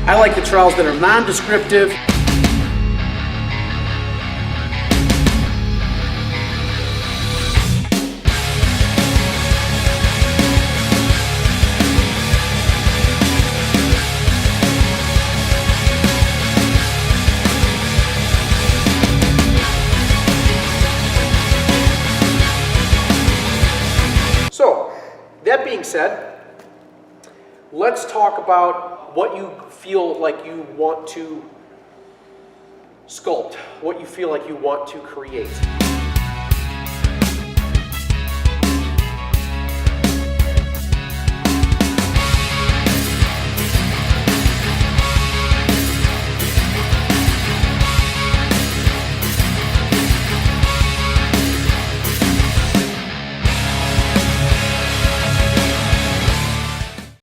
I like the trowels that are non-descriptive. So, that being said, let's talk about what you feel like you want to sculpt, what you feel like you want to create.